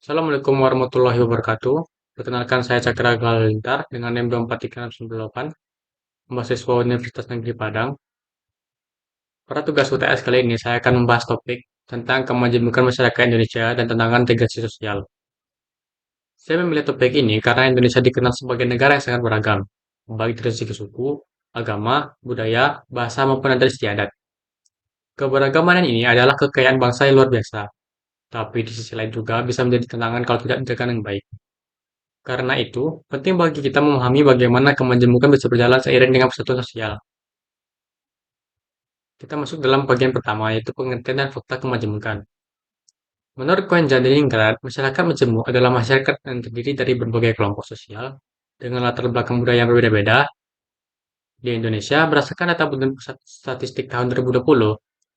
Assalamualaikum warahmatullahi wabarakatuh. Perkenalkan saya Cakra Halilintar dengan NIM 24398, mahasiswa Universitas Negeri Padang. Pada tugas UTS kali ini, saya akan membahas topik tentang kemajemukan masyarakat Indonesia dan tantangan integrasi sosial. Saya memilih topik ini karena Indonesia dikenal sebagai negara yang sangat beragam, baik dari segi suku, agama, budaya, bahasa maupun adat istiadat. Keberagaman ini adalah kekayaan bangsa yang luar biasa, tapi di sisi lain juga bisa menjadi tantangan kalau tidak dijaga dengan baik. Karena itu, penting bagi kita memahami bagaimana kemajemukan bisa berjalan seiring dengan persatuan sosial. Kita masuk dalam bagian pertama, yaitu pengertian dan fakta kemajemukan. Menurut Cohen Janingrat, masyarakat majemuk adalah masyarakat yang terdiri dari berbagai kelompok sosial dengan latar belakang budaya yang berbeda-beda. Di Indonesia, berdasarkan data Badan Pusat Statistik tahun 2020,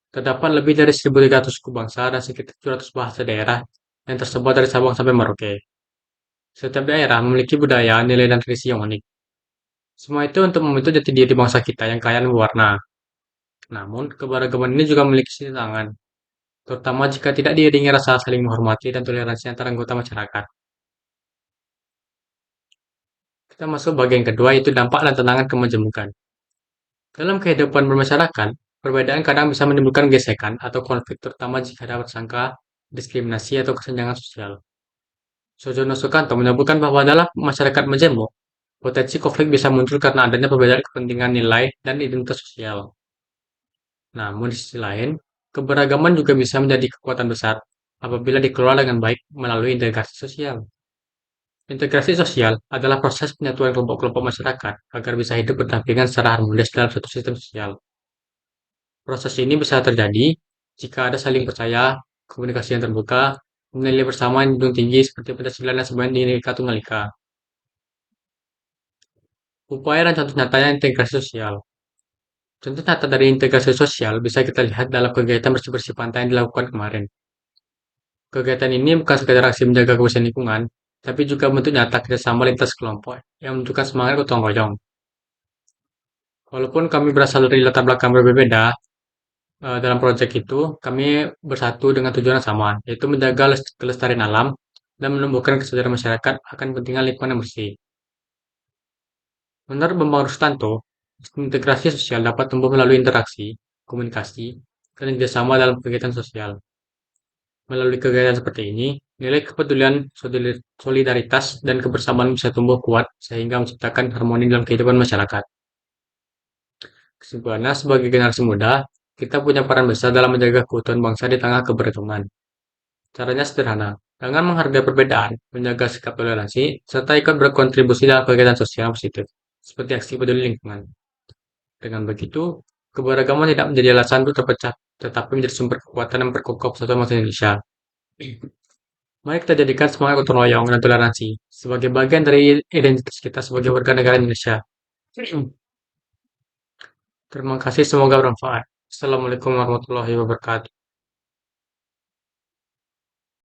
terdapat lebih dari 1.300 suku bangsa dan sekitar 700 bahasa daerah yang tersebar dari Sabang sampai Merauke. Setiap daerah memiliki budaya, nilai, dan tradisi yang unik. Semua itu untuk membentuk jati diri bangsa kita yang kaya dan berwarna. Namun, keberagaman ini juga memiliki sisi tangan, terutama jika tidak diiringi rasa saling menghormati dan toleransi antara anggota masyarakat. Kita masuk bagian kedua, yaitu dampak dan tantangan kemajemukan. Dalam kehidupan bermasyarakat, perbedaan kadang bisa menimbulkan gesekan atau konflik, terutama jika ada prasangka, diskriminasi, atau kesenjangan sosial. Sojono Sukanto menyebutkan bahwa dalam masyarakat majemuk, potensi konflik bisa muncul karena adanya perbedaan kepentingan nilai dan identitas sosial. Namun di sisi lain, keberagaman juga bisa menjadi kekuatan besar apabila dikelola dengan baik melalui integrasi sosial. Integrasi sosial adalah proses penyatuan kelompok-kelompok masyarakat agar bisa hidup berdampingan secara harmonis dalam suatu sistem sosial. Proses ini bisa terjadi jika ada saling percaya, komunikasi yang terbuka, nilai bersama yang junjung tinggi seperti Pancasila dan sebagai Bhinneka Tunggal Ika. Upaya dan contoh nyatanya integrasi sosial. Contoh nyata dari integrasi sosial bisa kita lihat dalam kegiatan bersih-bersih pantai yang dilakukan kemarin. Kegiatan ini bukan sekedar aksi menjaga kebersihan lingkungan, tapi juga bentuk nyata kerjasama lintas kelompok yang menunjukkan semangat gotong royong. Walaupun kami berasal dari latar belakang berbeda, dalam proyek itu kami bersatu dengan tujuan yang sama, yaitu menjaga kelestarian alam dan menumbuhkan kesadaran masyarakat akan pentingnya lingkungan yang bersih. Menurut Bambang Rustanto, integrasi sosial dapat tumbuh melalui interaksi, komunikasi, dan kerjasama dalam kegiatan sosial. Melalui kegiatan seperti ini, nilai kepedulian, solidaritas, dan kebersamaan bisa tumbuh kuat sehingga menciptakan harmoni dalam kehidupan masyarakat. Kesimpulannya, sebagai generasi muda, kita punya peran besar dalam menjaga keutuhan bangsa di tengah keberagaman. Caranya sederhana, dengan menghargai perbedaan, menjaga sikap toleransi, serta ikut berkontribusi dalam kegiatan sosial yang positif, seperti aksi peduli lingkungan. Dengan begitu, keberagaman tidak menjadi alasan untuk terpecah, tetapi menjadi sumber kekuatan yang memperkokoh persatuan bangsa Indonesia. Mari kita jadikan semangat gotong royong dan toleransi sebagai bagian dari identitas kita sebagai warga negara Indonesia. Terima kasih, semoga bermanfaat. Assalamualaikum warahmatullahi wabarakatuh.